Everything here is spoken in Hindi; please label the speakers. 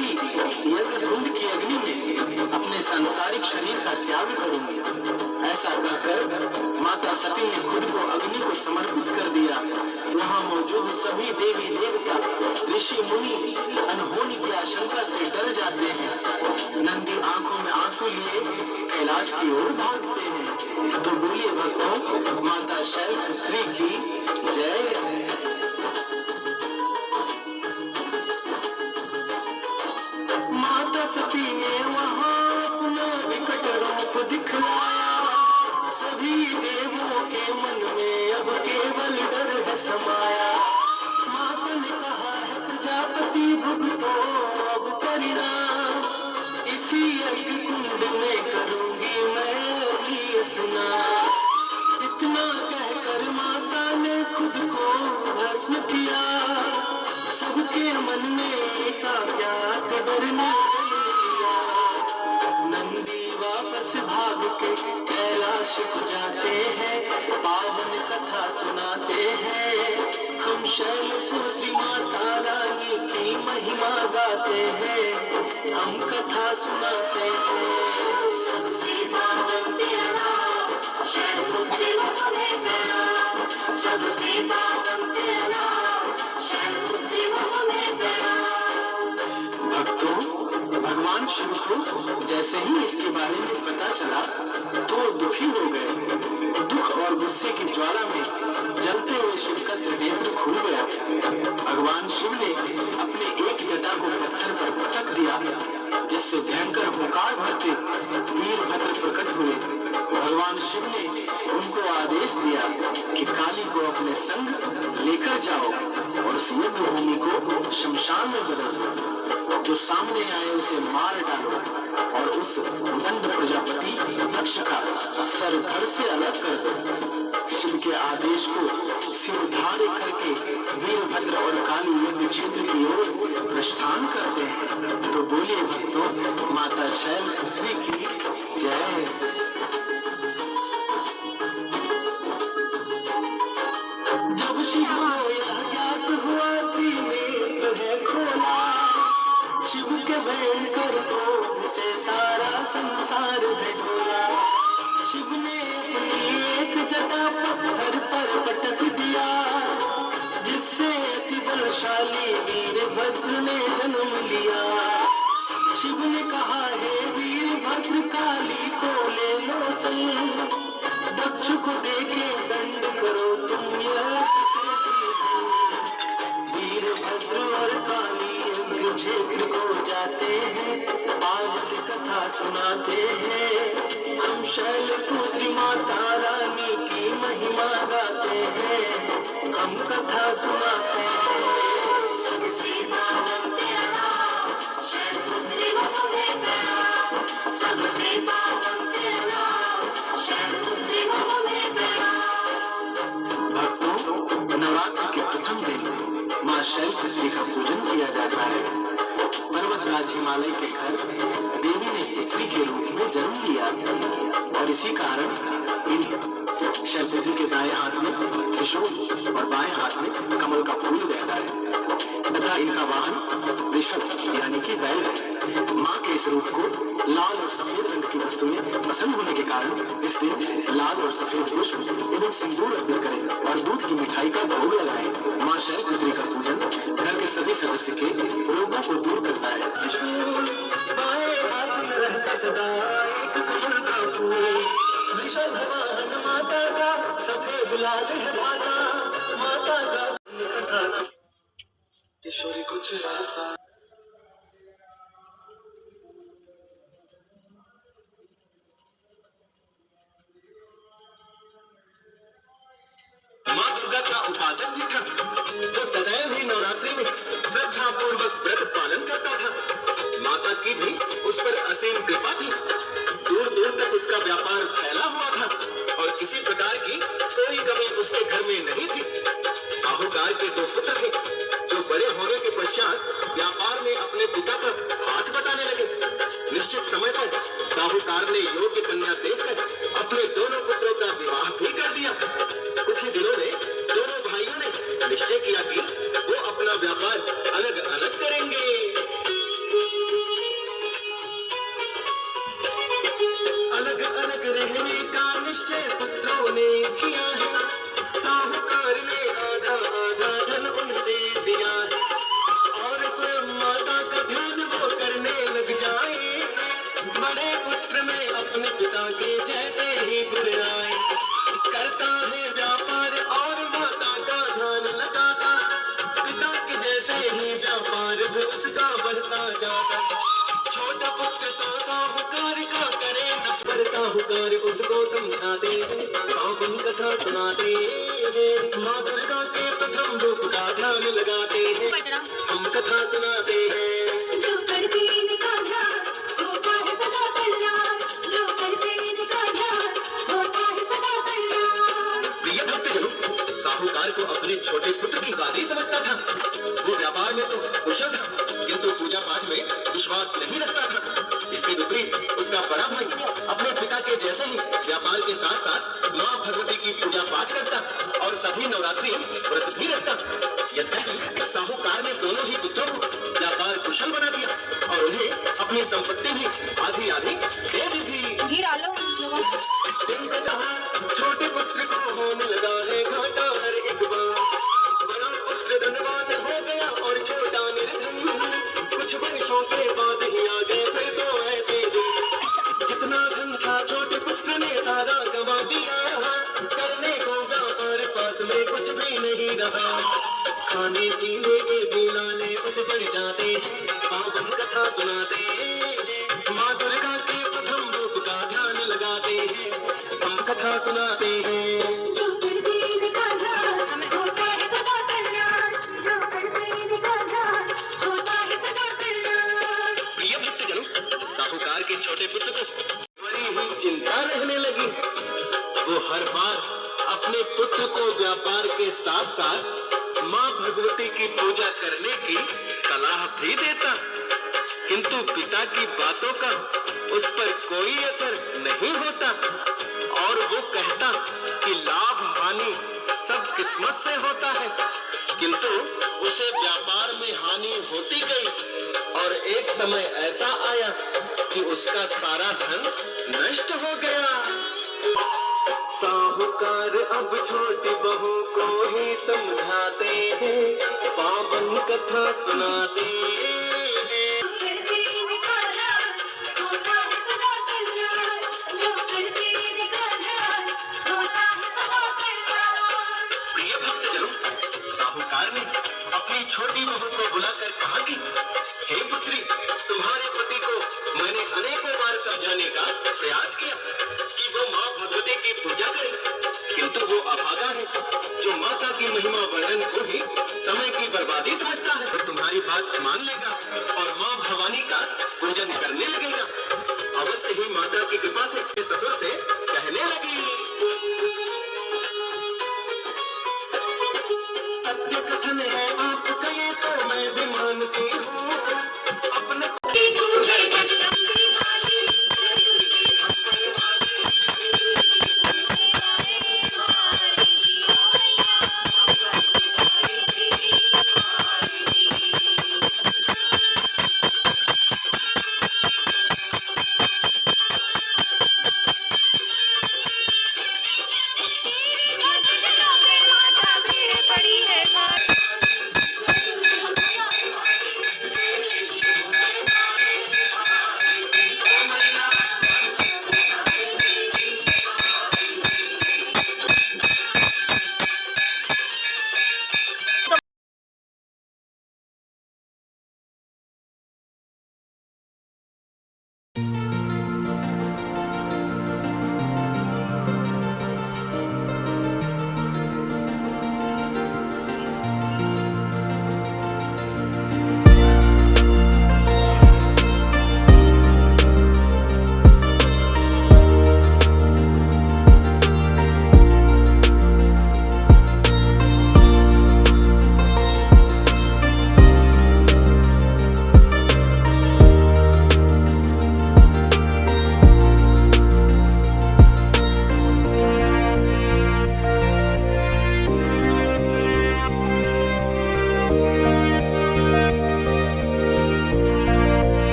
Speaker 1: इसी यज्ञ कुंड की अग्नि में अपने सांसारिक शरीर का त्याग करूंगी। ऐसा कहकर माता सती ने खुद को अग्नि को समर्पित कर दिया। वहां मौजूद सभी देवी देवता, ऋषि मुनि अनहोनी की आशंका से डर जाते हैं। नंदी आंखों में आंसू लिए कैलाश की ओर भागते हैं। तो बोलिए भक्तों, माता शैलपुत्री की जय। माता सती ने वहां अपना विकट रूप दिखलाया। सभी देवों के मन में अब केवल डर है समाया। माता ने कहा है प्रजापति भुगतो अब परिणाम, इसी यज्ञ कुंड में करूंगी मैं अभी स्नान। इतना कहकर माता ने खुद को भस्म किया। सबके मन में एकाग्यात डरने लिया। नंदी वापस भाग के कैलाश को जाते हैं, पावन कथा सुनाते हैं। हम शैलपुत्री माता रानी की महिमा गाते हैं, हम कथा सुनाते हैं। सबसे पावन तेरा नाम, शैलपुत्री तुम्हें प्रणाम। सबसे पावन तेरा नाम, शैलपुत्री तुम्हें प्रणाम। भक्तों, भगवान शिव को जैसे ही इसके बारे में पता चला तो दुखी हो गए। दुख और गुस्से की ज्वाला में जलते हुए शिव का त्रिनेत्र खुल गया। भगवान शिव ने अपने एक जटा को पत्थर पर पटक दिया, जिससे भयंकर हुंकार भरते वीरभद्र प्रकट हुए। भगवान शिव ने उनको आदेश दिया कि काली को अपने संग लेकर जाओ और उस यज्ञ भूमि को शमशान में बदल दो। जो सामने आए उसे मार डालो और उस दंड प्रजापति दक्ष का सर धड़ से अलग कर दो। शिव के आदेश को सिरधारे करके वीरभद्र और काली यज्ञ क्षेत्र की ओर प्रस्थान करते हैं। तो बोलिए भक्तों, माता शैलपुत्री की जय। जब शिव को यह ज्ञात हुआ कि नेत्र है खोला, शिव के भयंकर क्रोध से सारा संसार ढोला। शिव ने अपनी एक जटा पत्थर पर पटक दिया, जिससे अति बलशाली वीरभद्र ने जन्म लिया। शिव ने कहा है वीरभद्र काली को ले लो संग, दक्ष को देके दंड करो तुम यह वीरभद्र और काली यज्ञ क्षेत्र को जाते हैं, पावन कथा सुनाते हैं। हम शैलपुत्री माता रानी की महिमा गाते हैं, हम कथा सुनाते हैं। सबसे पावन तेरा नाम, शैलपुत्री तुम्हें प्रणाम। सबसे पावन तेरा नाम, शैलपुत्री तुम्हें प्रणाम। भक्तों, नवरात्र के प्रथम दिन माँ शैलपुत्री का पूजन किया जाता है। पर्वतराज हिमालय के घर देवी ने पुत्री के रूप में जन्म लिया और इसी कारण शैलपुत्री के दाएं हाथ में त्रिशूल और बाएं हाथ में कमल का फूल रहता है तथा इनका वाहन ऋषभ यानी कि बैल है। माँ के इस रूप को लाल और सफेद रंग की वस्तुएं पसंद होने के कारण इस दिन लाल और सफेद पुष्प एवं सिंदूर अर्पित करें और दूध की मिठाई का भोग लगाएं। माँ शैलपुत्री का पूजन घर के सभी सदस्य के रोगों को दूर करता है। माता का सफेद लाल है भाला, माता का कथा किशोरी कुछ ऐसा। माँ दुर्गा का उपासक भी था, तो सदैव ही नवरात्रि में श्रद्धा पूर्वक व्रत पालन करता था। माता की भी उस पर असीम कृपा थी। दूर दूर तक उसका व्यापार फैला हुआ था और किसी प्रकार की कोई कमी उसके घर में नहीं थी। साहूकार के दो पुत्र थे, जो बड़े होने के पश्चात व्यापार में अपने पिता पर हाथ बटाने लगे। निश्चित समय पर साहूकार ने योग्य कन्या देखकर अपने दोनों पुत्रों का विवाह भी कर दिया। कुछ ही दिनों में दोनों भाइयों ने निश्चय किया कि वो अपना व्यापार अलग अलग करेंगे। होता जाता। छोटा पुत्र तो साहूकार का करे न, पर साहूकार उसको समझाते हैं, पावन कथा सुनाते हैं। माँ दुर्गा के प्रथम रूप का ध्यान लगाते हैं, हम कथा सुनाते हैं।
Speaker 2: जो करते इनका ध्यान होता है सदा कल्याण, जो करते इनका ध्यान होता है सदा कल्याण।
Speaker 1: प्रिय भक्तजनों, साहूकार को अपने छोटे पुत्र की बात ही समझता था। वो व्यापार में तो कुशल था, किंतु पूजा पाठ में विश्वास नहीं रखता था। इसके विपरीत उसका बड़ा भाई अपने पिता के जैसे ही व्यापार के साथ साथ माँ भगवती की पूजा पाठ करता और सभी नवरात्रि व्रत भी रखता। यद्यपि साहूकार ने दोनों ही पुत्रों को व्यापार कुशल बना दिया और उन्हें अपनी संपत्ति भी आधी आधी दे दी थी।
Speaker 2: घी डालो
Speaker 1: दिन कहा छोटे पुत्र को होने लगा है घाटा हर एक बार। बड़ा पुत्र धनवान हो गया और छोटा निर्धन। कुछ वर्षों के बाद ही आ गए फिर तो ऐसे दिन। जितना धन था छोटे पुत्र ने सारा गंवा दिया। करने को व्यापार पास में कुछ भी नहीं रहा। खाने पीने के बिलाले उसे बढ़ जाते हैं, पावन कथा सुनाते हैं। माँ दुर्गा के प्रथम रूप का ध्यान लगाते हैं, हम कथा सुनाते हैं।
Speaker 2: जो करते इनका ध्यान होता है सदा कल्याण, जो करते इनका ध्यान होता है सदा कल्याण।
Speaker 1: प्रिय भक्तजनों, साहूकार के छोटे पुत्र को बड़ी ही चिंता रहने लगी। वो हर बार अपने पुत्र को व्यापार के साथ साथ माँ भगवती की पूजा करने की सलाह भी देता, किंतु पिता की बातों का उस पर कोई असर नहीं होता और वो कहता कि लाभ हानि सब किस्मत से होता है। किंतु उसे व्यापार में हानि होती गई और एक समय ऐसा आया कि उसका सारा धन नष्ट हो गया। साहूकार अब छोटी बहू को ही समझाते हैं, पावन कथा सुनाते हैं।
Speaker 2: जो करते इनका ध्यान होता है सदा कल्याण, जो करते इनका ध्यान होता है सदा कल्याण।
Speaker 1: प्रिय भक्तजनों, साहूकार ने अपनी छोटी बहू को बुलाकर कहा कि हे पुत्री, तुम्हारे पति को मैंने अनेकों बार समझाने का प्रयास किया कि वो माँ भगवती की पूजा करे, किंतु वो अभागा है जो माता की महिमा वर्णन को ही समय की बर्बादी समझता है। वो तुम्हारी बात मान लेगा और माँ भवानी का पूजन करने लगेगा। अवश्य ही माता की कृपा से ससुर से